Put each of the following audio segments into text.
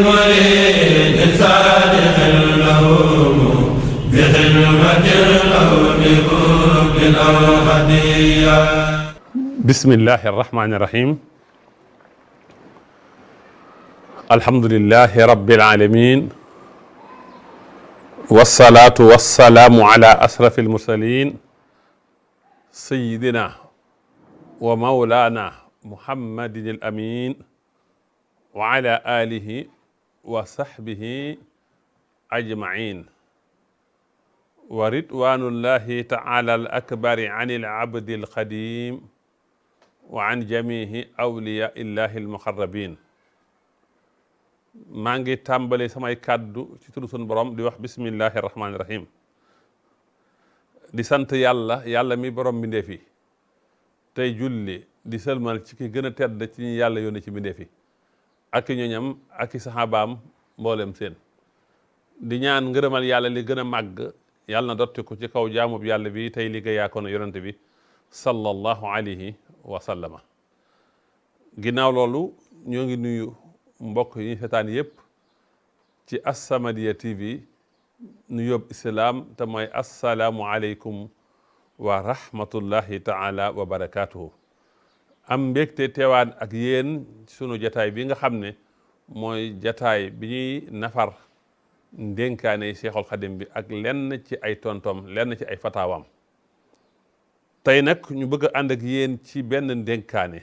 مريد صادق لهم بخدمة أو بحب أو هدية. بسم الله الرحمن الرحيم. الحمد لله رب العالمين، والصلاة والسلام على أشرف المرسلين سيدنا ومولانا محمد الأمين وعلى آله وصحبه أجمعين، ورضوان الله تعالى الأكبر عن العبد القديم وعن جميع أولياء الله المقربين. maa ngi tàmbale samay kàddu ci turu sunu borom di wax bismillahi rahmaani rahim, di sant yàlla mi borom mbindeef yi, tey julli di sëlmal ci ki gën a tedd ci ñi yàlla yónni ci mbindeef yi ak i ñoñam ak i saxaabaam mboolem seen, di ñaan ngërëmal yàlla li gën a màgg yàlla na dotti ko ci kaw jaamub yàlla bi tey liggéeyaa ko na yonent bi sallallahu alayhi wa sallama. ginnaaw loolu ñoo ngi nuyu mbokk yi seetaan yëpp ci As-Samadiyya TV nu yóbbu islaam te mooy assalaamu aleykum wa rahmatullahi taala wa barakaatuhu. am mbégte teewaan ak yéen sunu jataay bi nga xam ne mooy jataay bi ñuy nafar ndénkaane Cheikhul Khadim bi ak lenn ci ay tontom lenn ci ay fatawaam. tey nag ñu bëgg a ànd ak yéen ci benn ndénkaane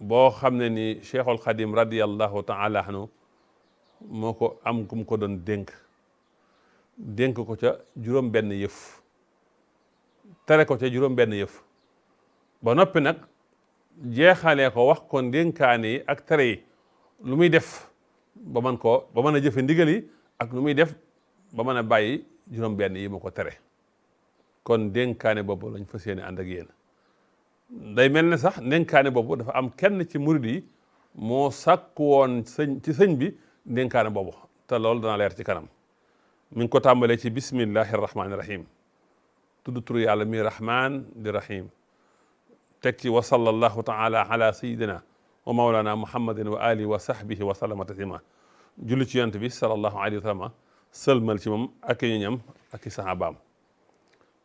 boo xam ne ni Cheikhul Khadim radiyallahu taala anhu moo ko am kum ko doon dénk ko ca juróom benn yëf, tere ko ca juróom benn yëf ba noppi nag jeexalee ko wax ko ndénkaane yi ak tere yi lu muy def ba mën a jëfe ndigal yi ak lu muy def ba mën a bàyyi juróom benn yi mu ko tere. kon ndénkaane boobu lañ fas yéene ànd ak yéen. day mel ne sax ndénkaane boobu dafa am kenn ci murid yi moo sàkk woon ci sëñ bi ndénkaane boobu, te loolu dana leer ci kanam. mi ngi ko tàmbalee ci bismillahi rahmaani rahim, tudd turu yàlla mi rahmaan di rahim, teg ci wa sallallahu taala ala sayidina wa mawlana muhammadin wa alihi wa sahbihi wa sallama taslima. julli ci yonent bi sallallahu alayhi wa sallam, sëlmal ci moom ak i ñoñam ak i sahabaam.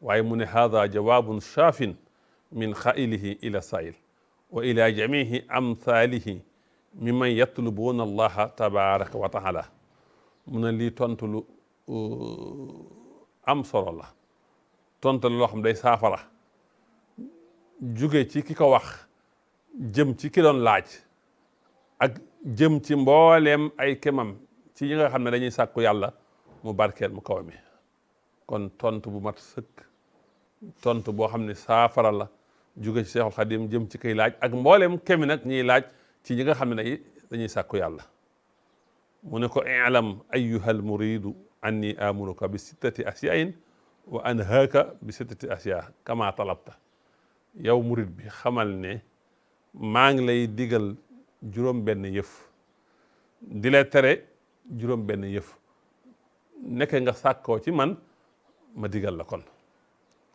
waaye mu ne haada jawaabun shaafin min xailihi ila sail wa ila jamihi amthalihi mimman yatlubuuna allaha tabaraka wa taala. mu ne lii tontu lu am solo la, tontu loo xam day saafara jóge ci ki ko wax jëm ci ki doon laaj ak jëm ci mbooleem ay kemam ci yi nga xam ne dañuy sàkku yàlla mu barkeel mu kaw mi. kon tontu bu mat sëkk, tontu boo xam ne saafara la jóge ci Cheikhul Khadim jëm ci kay laaj ak mbooleem kemi nag ñiy laaj ci ñi nga xam ne dañuy sàkku yàlla. mu ne ko i'lam ayyuhal muridu anni amuruka bi sittati asyain wa anhaaka bi sittati asya kama talabta. yow murid bi xamal ne maa ngi lay digal juróom benn yëf di la tere juróom benn yëf, nekk nga sàkkoo ci man ma digal la.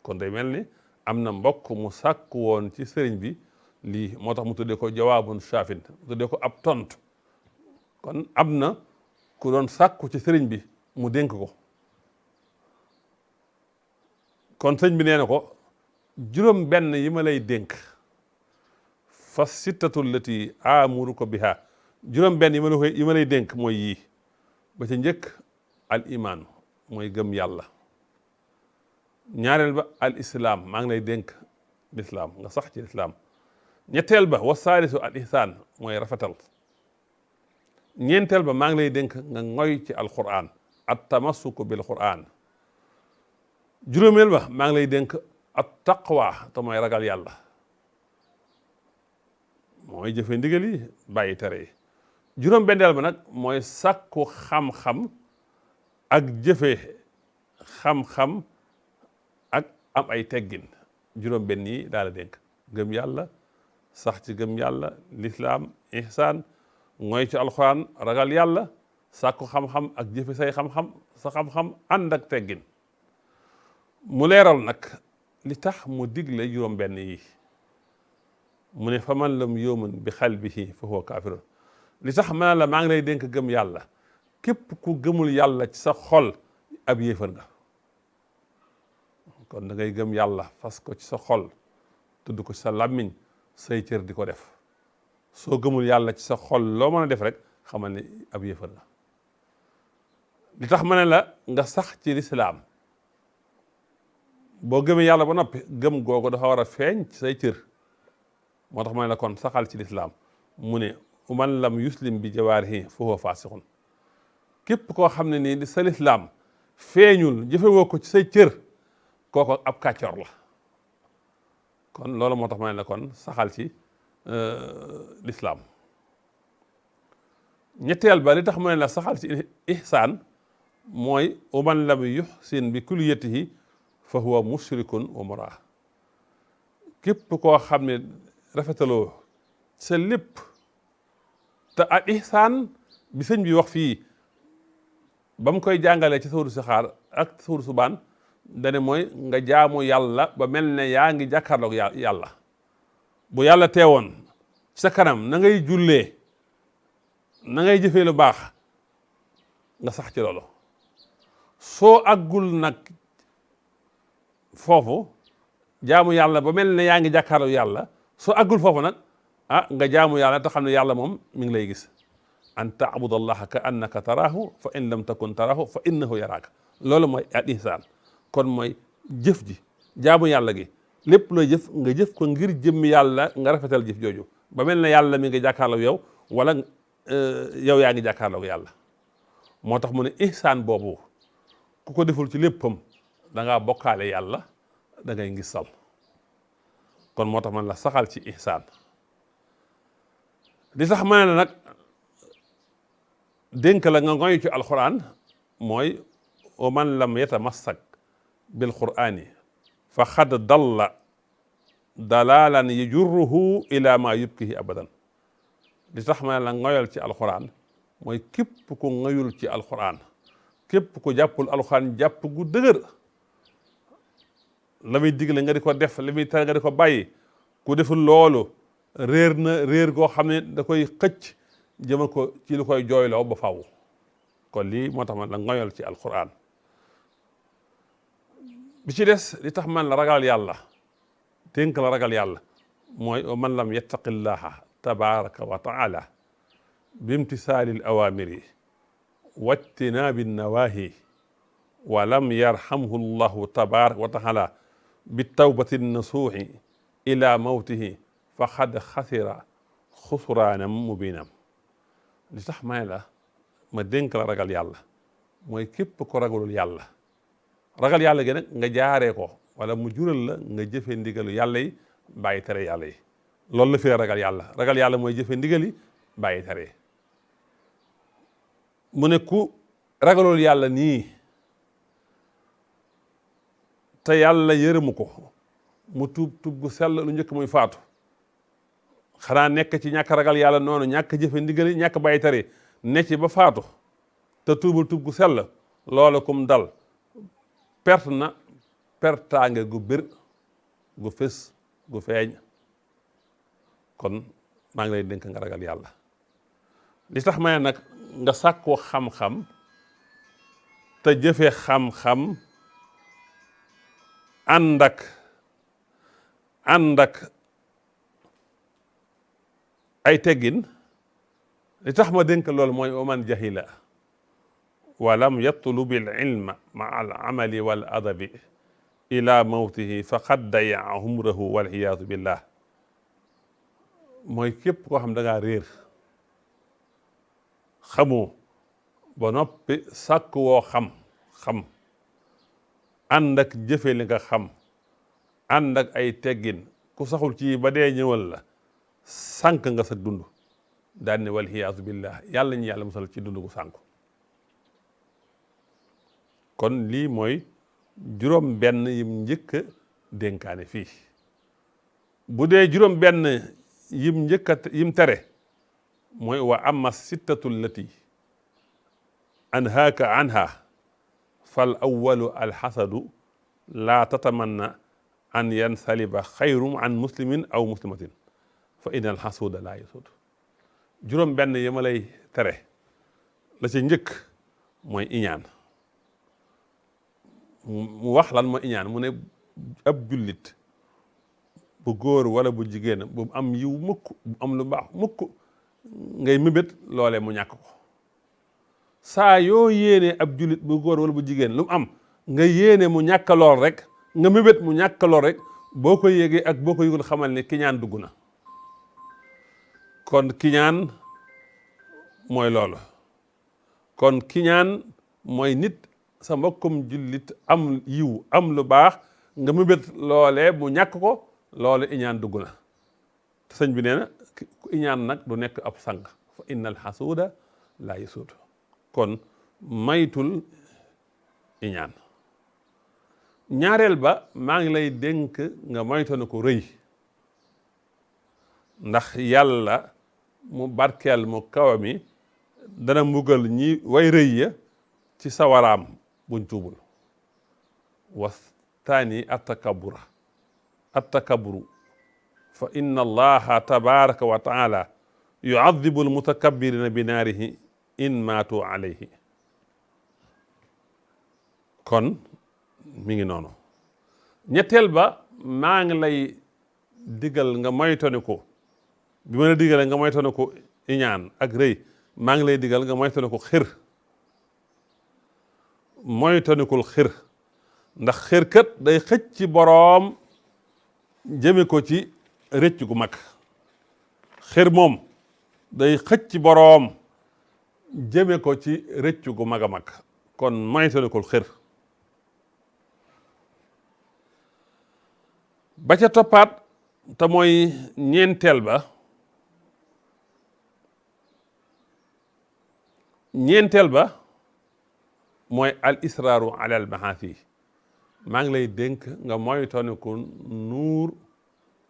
kon day mel ni am na mbokk mu sàkku woon ci sëriñ bi lii, moo tax mu tuddee ko jawaabun shaafin, mu tuddee ko ab tontu. kon am na ku doon sàkku ci sëriñ bi mu dénk ko. kon sëriñ bi nee na ko juróom benn yi ma lay dénk fa sittatu lati amuruka biha, juróom benn yi ma lay dénk mooy yii. ba ca njëkk al iman mooy gëm yàlla. ñaareel ba al islam, maa ngi lay dénk lislaam nga sax ci lislaam. ñetteel ba wa saalisu al ihsaan mooy rafetal. ñeenteel ba maa ngi lay dénk nga ngoy ci alquran, at tamassuku bil quran. juróomeel ba maa ngi lay dénk at taqwa te mooy ragal yàlla, mooy jëfe ndigal yi bàyyi tere yi. juróom benneel ba nag mooy sàkku xam-xam ak jëfe xam-xam ak am ay teggin. juróom benn yi daal la dénk: gëm yàlla, sax ci gëm yàlla, lislaam, ihsaan, mooy ci alxuraan, ragal yàlla, sàkku xam-xam ak jëfe say xam-xam sa xam-xam ànd ak teggin. mu leeral nag li tax mu digle juróom benn yi. mu ne fa man lam yu'min bi qalbihi fa huwa kaafirun. li tax ma la maa ngi lay dénk gëm yàlla képp ku gëmul yàlla ci sa xol ab yéefar nga kon da ngay gëm yàlla fas ko ci sa xol tudd ko ci sa làmmiñ say cër di ko def soo gëmul yàlla ci sa xol loo mën a def rek xamal ne ab yéefar nga li tax ma ne la nga sax ci lislaam boo gëmee yàlla ba noppi gëm googu dafa war a feeñ ci say cër moo tax ma ne la kon saxal ci lislaam mu ne man lam yuslim bi jawaarihi fa huwa faasiqun képp koo xam ne nii di sa lislaam feeñul jëfewoo ko ci say cër kooko ab kàccor la kon loolu moo tax ma ne la kon saxal ci lislaam ñetteel ba li tax ma ne la saxal ci ihsaan mooy man lam yuhsin bi kulliyatihi fa huwa mushrikun wa mura képp koo xam ne rafetaloo sa lépp te al ihsaan bi sëñ bi wax fii ba mu koy jàngalee ci sawru si xaar ak sawru subaan dane mooy nga jaamu yàlla ba mel ne yaa ngi jàkkaarloog yàlla bu yàlla teewoon ci sa kanam na ngay jullee na ngay jëfee lu baax nga sax ci loolu soo àggul nag foofu jaamu yàlla ba mel ne yaa ngi jàkkaarloog yàlla soo àggul foofu nag nga jaamu yàlla te xam ne yàlla moom mi ngi lay gis an taabudallaha ka annaka taraahu fa in lam takun taraahu fa innahu yaraaka loolu mooy al ihsaan kon mooy jëf ji jaamu yàlla gi lépp looy jëf nga jëf ko ngir jëmmi yàlla nga rafetal jëf jooju ba mel ne yàlla mi ngi jàkkaarloog yow wala yow yaa ngi jàkkaarloog yàlla moo tax mu ne ihsaan boobu ku ko deful ci léppam da ngaa bokkaale yàlla da ngay ngisal kon moo tax man la saxal ci ihsaan li tax ma ne la nag dénk la nga ngoy ci alquran mooy wa man lam yatamassak bil qur'ani fa xad dalla dalalan yajurruhu ila ma yubkihi abadan li tax ma ne la ngoyal ci alquran mooy képp ku ngoyul ci alquran képp ku jàppul alquran jàpp gu dëgër la muy digle nga di ko def li muy tere nga di ko bàyyi ku deful loolu réer na réer goo xam ne da koy xëcc jëma ko ci lu koy jooyloo ba faw kon lii moo tax man la ngoyal ci alquran bi ci des li tax man la ragal yàlla dénk la ragal yàlla mooy man lam yattaqillaha tabaraka wa taala bimtisaali l awamiri wajtinaabi nawahi wa lam yarhamhu llahu tabaraka wa taala bi tawbati nasuuhi ila mawtihi faqad xasira xusraanam mubinam li tax may la ma dénk la ragal yàlla mooy képp ko ragalul yàlla ragal yàlla gi nag nga jaaree ko wala mu jural la nga jëfe ndigalu yàlla yi bàyyi tere yàlla yi loolu la fi ragal yàlla mooy jëfe ndigal yi bàyyi tere mu ne ku ragalul yàlla nii te yàlla yërëmu ko mu tuub gu sell lu njëkk muy faatu xanaa nekk ci ñàkk ragal yàlla noonu ñàkk jëfe ndigal yi ñàkk bàyyi tere ne ci ba faatu te tuubul tuub gu sell loola kum dal perte na pertaange gu bir gu fës gu feeñ kon maa ngi lay dénk nga ragal yàlla li tax ma ne nag nga sàkkoo xam-xam te jëfe xam-xam ànd ak ay teggin li tax ma dénk loolu mooy man jahila wa lam yatlub al ilma ma al amali wal adabi ila mawtihi faqad dayaa umrahu wal iyaadu billah mooy képp koo xam da ngaa réer xamoo ba noppi sàkk woo xam ànd ak jëfe li nga xam ànd ak ay teggin ku saxul ci ba dee ñëwal la sànq nga sa dund daan ne wal iyaazu billah yàlla ñu yàlla musal ci dund gu sànku kon lii mooy juróom benn yim njëkk a dénkaane fii bu dee juróom benn yim njëkk a yim tere mooy wa amma sittatu allati anhaaka anha fal awalu alxasadu laa tatamanna an yansaliba xayrum an muslimin aw muslimatin fa inna alxasuuda laa yasud juróom benn yi ma lay tere la ca njëkk mooy iñaan mu wax lan mooy iñaan mu ne ab jullit bu góor wala bu jigéen bu am yiw mukk bu am lu baax mukk ngay mébét loolee mu ñàkk ko saa yoo yéenee ab jullit bu góor wala bu jigéen lu mu am nga yéene mu ñàkk lool rek nga mébét mu ñàkk lool rek boo ko yégee ak boo ko yëgul xamal ne kiñaan dugg na kon kiñaan mooy loolu kon kiñaan mooy nit sa mbokkum jullit am yiw am lu baax nga mébét loolee mu ñàkk ko loolu iñaan dugg na te sëñ bi nee na ku iñaan nag du nekk ab sang fa innal xasuuda laa yasuud kon maytul iñaan ñaareel ba maa ngi lay dénk nga moytanu ko rëy ndax yàlla mu barkeel mu kawe mi dana mbugal ñi way rëy ya ci sawaraam buñ tuubul wa taani attakaburu fa inna allaha tabaraka wa taala yuadibu almutakabbirina bi naarihi in maatu alayhi kon mi ngi noonu ñetteel ba maa ngi lay digal nga moytaniku bi ma la digalee nga moytaniku iñaan ak rëy maa ngi lay digal nga moytaniku xir moytanikul xir ndax xir kat day xëcc ci boroom jëme ko ci rëcc gu mag xir moom day xëcc ci boroom jëme ko ci rëcc gu mag a mag kon moytanikul xir ba ca toppaat te mooy ñeenteel ba mooy al israaru ala al mahaasi maa ngi lay dénk nga moytaniku nuur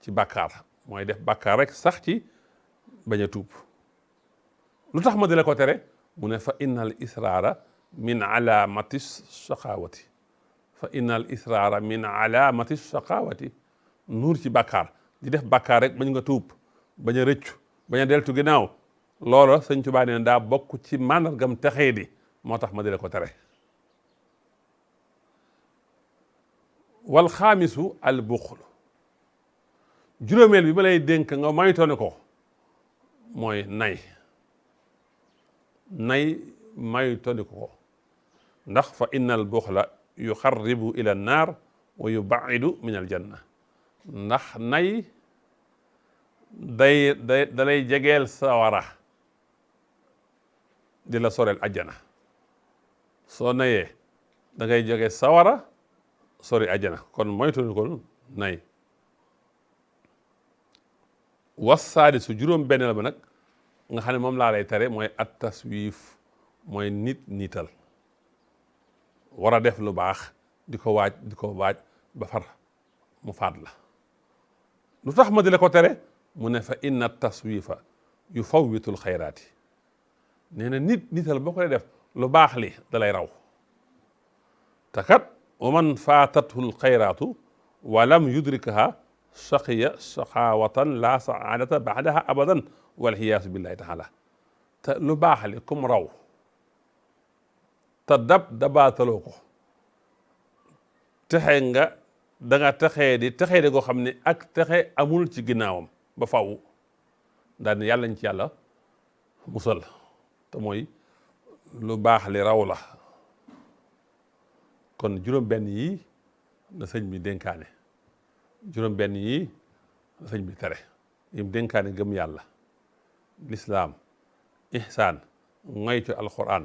ci bàkkaar mooy def bàkkaar rek sax ci bañ a tuub lu tax ma di la ko tere mu ne fa inna al israara min alaamati shaqaawati fa inna al israara min alaamati shaqaawati nuur ci bàkkaar di def bàkkaar rek bañ nga tuub bañ a rëccu bañ a deltu ginnaaw loola sëñ Tuubaa nee daa bokk ci màndargam texee di moo tax ma di la ko tere wal xaamisu al buxlu juróomeel bi ma lay dénk nga moytone ko mooy nay moytone ko ndax fa inna al buxla yuxarribu ila naar wa yubaidu min al janna ndax nay dalay jegeel sawara di la soreel ajjana soo nayee da ngay jege sawara sori ajjana kon moytuñu ko nay wasaadi su juróom benneel ba nag nga xam ne moom laa lay tere mooy at taswiif mooy nital war a def lu baax di ko waaj ba far mu faat la lu tax ma di la ko tere mu ne fa inna taswifa yufawwitul xayraati nee na nital boo koy def lu baax li da lay raw te kat wa man faatathu lxayraatu wa lam yudrikaha shaqiya shaqaawatan la saadata baadaha abadan walxiyaasu billahi taala te lu baax li kum raw te dabaataloo ko texe nga da nga texee di goo xam ne ak texe amul ci ginnaawam ba faw daal ne yàlla ñu ci yàlla musal te mooy lu baax li raw la kon juróom benn yi na sëñ bi dénkaane juróom benn yi na sëñ bi tere yim dénkaane gëm yàlla lislaam ihsaan ngoy ci alquran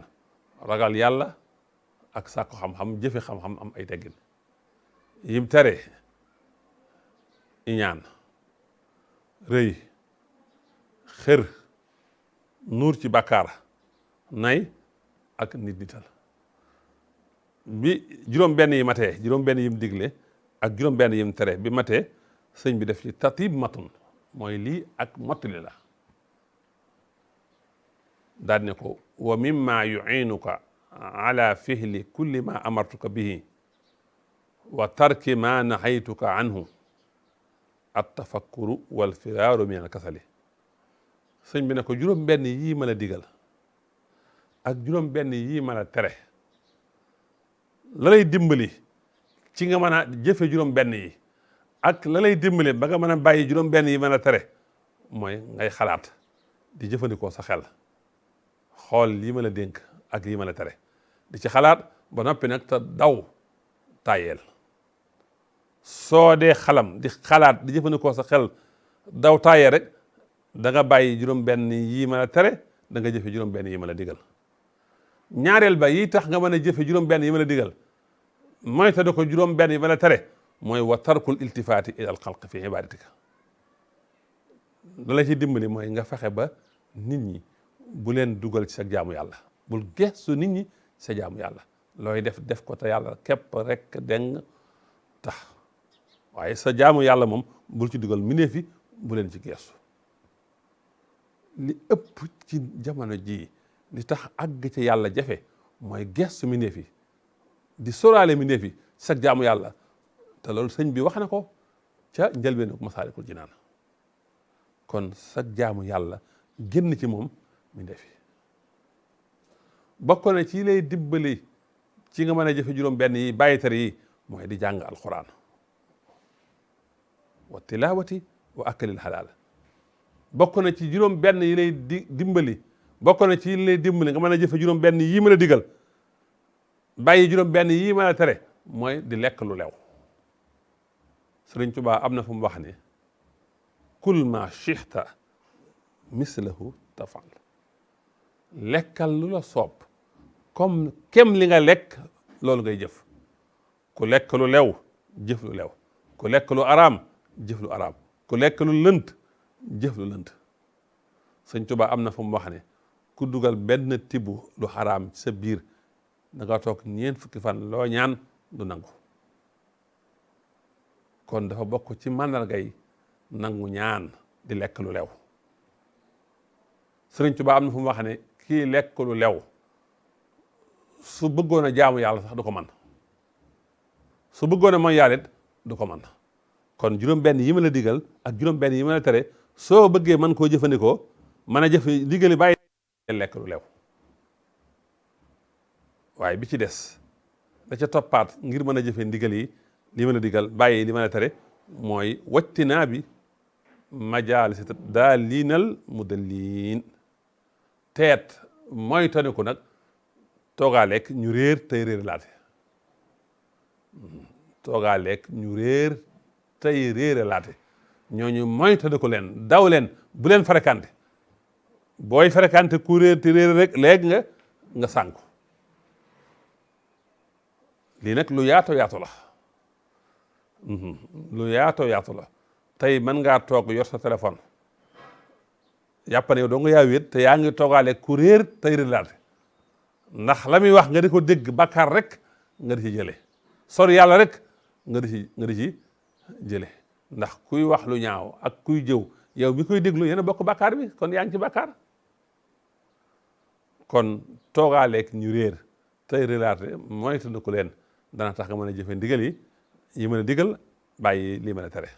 ragal yàlla ak sàkku xam-xam jëfe xam-xam am ay teggin yim tere iñaan rëy xër nuur ci bàkkaar nay ak nital bi juróom benn yi matee juróom benn yim digle ak juróom benn yim tere bi matee sëñ bi def ci tatib matun mooy lii ak mottali la daal ne ko wa mimma yuinuka ala fihli kulli ma amartuka bihi wa tarki ma nahaytuka anhu at tafakkuru wal firaaru min al kasali sëñ bi ne ko juróom benn yii ma la digal ak juróom benn yii ma la tere la lay dimbali ci nga mën a jëfe juróom benn yi ak la lay dimbali ba nga mën a bàyyi juróom benn yi ma la tere mooy ngay xalaat di jëfandikoo sa xel xool lii ma la dénk ak lii ma la tere di ci xalaat ba noppi nag te daw tàyyeel soo dee xalam di xalaat di jëfandikoo sa xel daw tàyyeel rek da nga bàyyi juróom benn yii ma la tere da nga jëfe juróom benn yi ma la digal ñaareel ba yi tax nga mën a jëfe juróom benn yi ma la digal mooy te da ko juróom benn yi ma la tere mooy wa tarkul iltifaati ila al xalq fi ibadatika la ci dimbali mooy nga fexe ba nit ñi bu leen dugal ci sa jaamu yàlla bul gestu nit ñi sa jaamu yàlla looy def ko te yàlla képp rek deng tax waaye sa jaamu yàlla moom bul ci dugal mbindeef yi bu leen ci gestu li ëpp ci jamono jii li tax àgg ci yàlla jafe mooy gestu mbindeef yi di sóoraale mbindeef yi sa jaamu yàlla te loolu sëñ bi wax na ko ca njëlbéenu Masaalikul Jinaan kon sa jaamu yàlla génn ci moom mbindeef yi bokk na ci lay dimbali ci nga mën a jëfe juróom benn yi bàyyi tere yi mooy di jàng alquran wa tilawati wa akalil halal bokk na ci juróom benn yi lay dimbali bokk na ci lay dimbali nga mën a jëfe juróom benn yii ma la digal bàyyi juróom benn yii ma la tere mooy di lekk lu lew Sëriñ Tuubaa am na fu mu wax ne kul ma chixta mislahu tafal lekkal lu la soob comme kem li nga lekk loolu ngay jëf ku lekk lu lew jëf lu lew ku lekk lu araam jëf lu araam ku lekk lu lënt jëf lu lënt Sëriñ Tuubaa am na fu mu wax ne ku dugal benn tibu lu xaraam ci sa biir da nga toog 4 fukki fan loo ñaan du nangu kon dafa bokk ci màndargay nangu ñaan di lekk lu lew Sëriñ Tuubaa am na fu mu wax ne kii lekk lu lew su bëggoon a jaamu yàlla sax du ko man su bëggoon a mooy yàlla it du ko man kon juróom benn yi ma la digal ak juróom benn yi ma la tere soo bëggee mën koo jëfandikoo mën a jëf digali bàyyi lekk lu lew waaye bi ci des da ca toppaat ngir mën a jëfe ndigal yi li ma la digal bàyyi li ma la tere mooy wactinaa bi majaalisi daaliinal mudalliin teet mooy taniku nag toogaaleeg ñu réer tey réer laate toogaaleeg ñu réer tey réer laate ñooñu mooy taniku leen daw leen bu leen fréquenté booy fréquenté ku réer te réer rek léegi nga sànku lii nag lu yaatoo yaatu la lu yaatoo yaatu la tey mën ngaa toog yor sa téléphone yàpp ne yow doo nga yaa wéet te yaa ngi toogaale ku réer tey réerlaate ndax la muy wax nga di ko dégg bàkkaar rek nga di ci jële sori yàlla rek nga di ci jële ndax kuy wax lu ñaaw ak kuy jëw yow mi koy déglu yéen a bokk bàkkaar bi kon yaa ngi ci bàkkaar kon toogaaleeg ñu réer tey réerlaate mooy tënd ko leen dana tax nga mën a jëfe ndigal yi mën a digal bàyyi lii mën a tere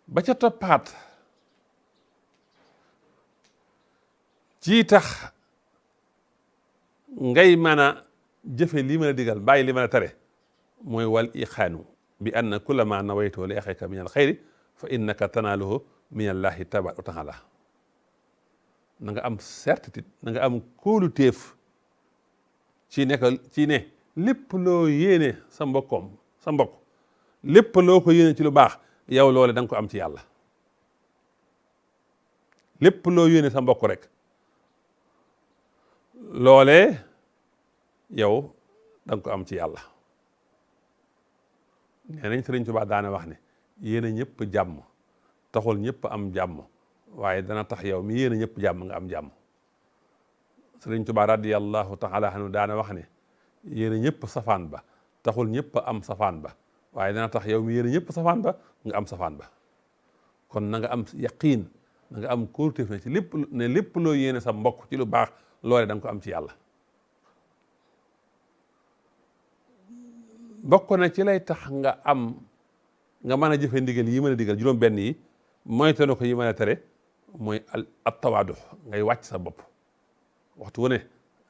ba ca toppaat ci tax ngay mën a jëfe lii mën a digal bàyyi lii mën a tere mooy wal iqaanu bi anna kulla ma nawaytoo li axika min al xayri fa innaka tanaaluhu min allahi tabaaraka wa taala na nga am certitude na nga am kóoluteef ci ne lépp loo yéene sa mbokk lépp loo ko yéene ci lu baax yow loole da nga ko am ci yàlla lépp loo yéene sa mbokk rek loole yow da nga ko am ci yàlla nee nañ Sëriñ Tuubaa daana wax ne yéene ñëpp jàmm taxul ñëpp am jàmm waaye dana tax yow mi yéene ñëpp jàmm nga am jàmm Sëriñ Tuubaa radiyallahu taala anhu daana wax ne yéene ñëpp safaan ba taxul ñëpp am safaan ba waaye dana tax yow mi yéene ñëpp safaan ba nga am safaan ba kon na nga am yaqiin na nga am kóoluteef ne ci lépp loo yéene sa mbokk ci lu baax loole da nga ko am ci yàlla bokk na ci lay tax nga mën a jëfe ndigal yi mën a digal juróom benn yi moytu na ko yi mën a tere mooy at tawaadu ngay wàcc sa bopp waxtu wu ne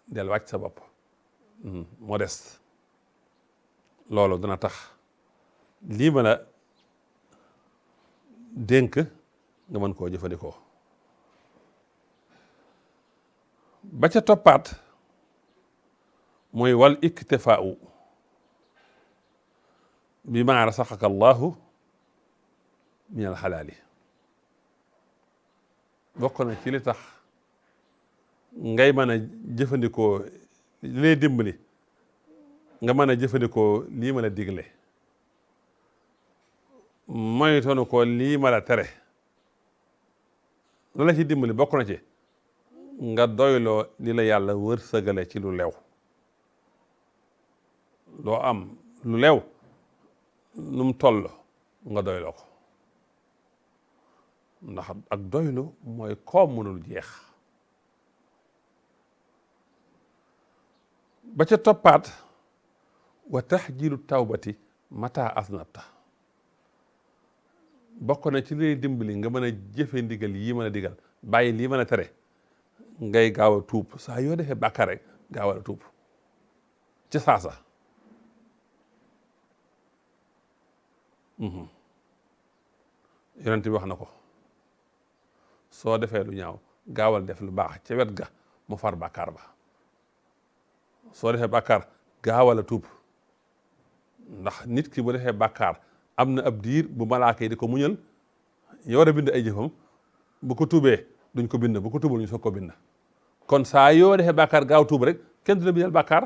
del wàcc sa bopp modeste loolu dana tax lii ma la dénk nga mën koo jëfandikoo ba ca toppaat mooy wal iktifaau bi maa rasaqaka allahu min alxalaali bokk na ci li tax ngay mën a jëfandikoo li lay dimbali nga mën a jëfandikoo lii ma la digle moytoonu ko lii ma la tere la ci dimbali bokk na ci nga doyloo li la yàlla wërsëgale ci lu lew loo am lu lew nu mu toll nga doyloo ko ndax ak doylu mooy koom mënul jeex ba ca toppaat wa tahjilu tawbati mata asnabta bokk na ci lay dimbali nga mën a jëfe ndigal yii mën a digal bàyyi lii mën a tere ngay gaaw a tuub saa yoo defee bàkkaar rek gaawal a tuub ci saasa yonent bi wax na ko soo defee lu ñaaw gaawal def lu baax ca wet ga mu far bàkkaar ba soo defee bàkkaar gaawal a tuub ndax nit ki bu defee bàkkaar am na ab diir bu malaaka yi di ko muñal ñu war a bind ay jëfam bu ko tuubee duñ ko bind bu ko tuubul ñu soog ko bind kon saa yoo defee bàkkaar gaaw tuub rek kenn du la bindal bàkkaar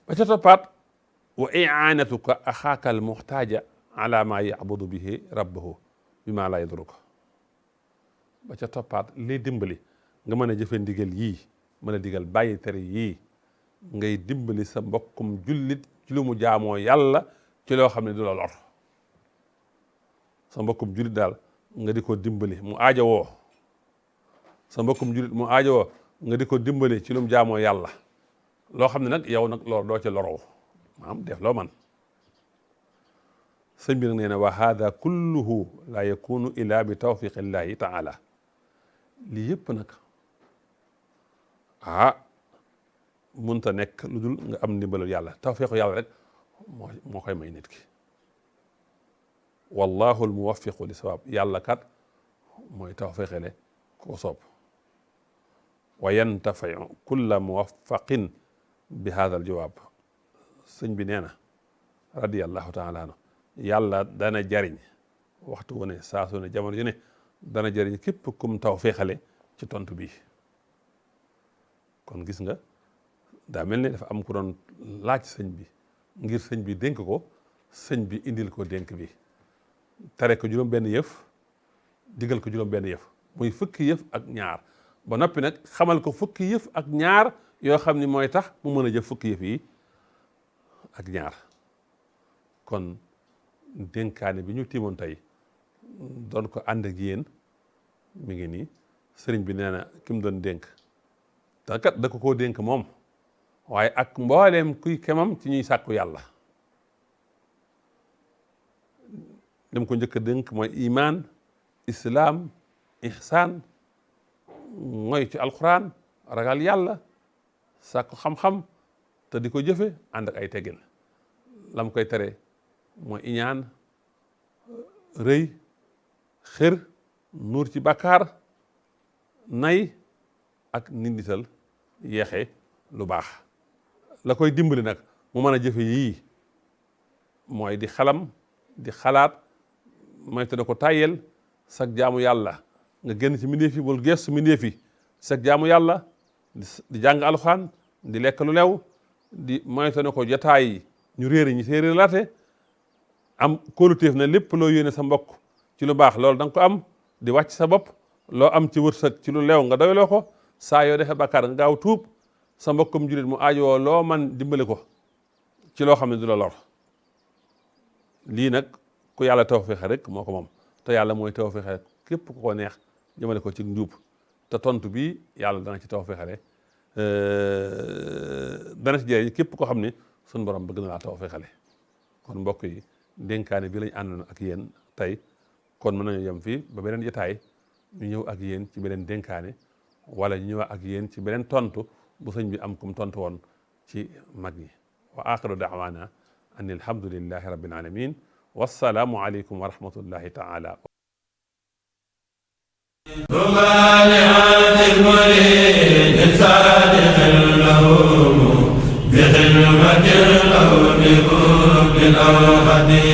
ba ca toppaat wa i'anatuka axaaka al muxtaaja ala ma yabudu bihi rabbahu bi ma la yadruka ba ca toppaat lay dimbali nga mën a jëfe ndigal yii mën a digal bàyyi tere yii ngay dimbali sa mbokkum jullit ci lu mu jaamoo yàlla ci loo xam ne du la lor sa mbokkum jullit daal nga di ko dimbali mu aajowoo sa mbokkum jullit mu aajowoo nga di ko dimbali ci lu mu jaamoo yàlla loo xam ne nag yow nag loolu doo ci lorow maanaam def loo man sëñ bi nag nee na wa hada kulluhu la yakunu illa bi tawfiqillahi taala lii yëpp nag munta nekk lu dul nga am ndimbalul yàlla tawfiqu yàlla rek moo koy may nit ki wallahu al muwaffiqu li sawaab yàlla kat mooy tawfiqale koo soob wa yantafiu kulla muwaffaqin bi hada al jawaab sëñ bi nee na radiyallahu taala anhu yàlla dana jariñ waxtu wu ne saa su ne jamono yu ne dana jariñ képp kum tawfiqale ci tontu bi kon gis nga daa mel ne dafa am ku doon laaj sëñ bi ngir sëñ bi dénk ko sëñ bi indil ko dénk bi tere ko juróom benn yëf digal ko juróom benn yëf muy fukki yëf ak ñaar ba noppi nag xamal ko fukki yëf ak ñaar yoo xam ni mooy tax mu mën a jëf fukki yëf yi ak ñaar kon dénkaane bi ñu tiimoon tey doon ko ànd ak yéen mi ngi nii sëriñ bi nee na ki mu doon dénk te kat da ko koo dénk moom waaye ak mbooleem kuy kemam ci ñuy sàkku yàlla lim ko njëkk a dénk mooy iman islaam ihsaan mooy ci alquran ragal yàlla sàkku xam-xam te di ko jëfe ànd ak ay teggin lam koy tere mooy iñaan rëy xër nuur ci bàkkaar nay ak nindital yeexe lu baax la koy dimbali nag mu mën a jëfe yii mooy di xalam di xalaat mooy te da ko tàyyel sag jaamu yàlla nga génn ci mbindeef yi bul gestu mbindeef yi sag jaamu yàlla di jàng alxuraan di lekk lu lew di mooy te ne ko jotaay ñu réeri ñi séeréer laate am kóoluteef ne lépp loo yéene sa mbokk ci lu baax loolu da nga ko am di wàcc sa bopp loo am ci wërsëg ci lu lew nga doyloo ko saa yoo defee bàkkaar nga gaaw tuub sa mbokkum jullit mu aajowoo loo man dimbali ko ci loo xam ne du la lor lii nag ku yàlla tawfeexe rek moo ko moom te yàlla mooy tawfeexe képp ku ko neex jëmale ko ci njub te tontu bi yàlla dana ci tawfeexale dana ci jëriñ képp koo xam ne suñu borom bëgg na laa tawfeexale kon mbokk yi dénkaane bi lañ àndoon ak yéen tey kon mën nañu yem fii ba beneen jotaay ñu ñëw ak yéen ci beneen dénkaane wala ñu ñëw ak yéen ci beneen tontu bu sëñ bi am kum tontu woon ci mag ñi wa axiru daawaana an alhamdulillahi rabbil alamin wassalaamu aleykum wa rahmatullahi taala بخدمة أو بحب أو هدي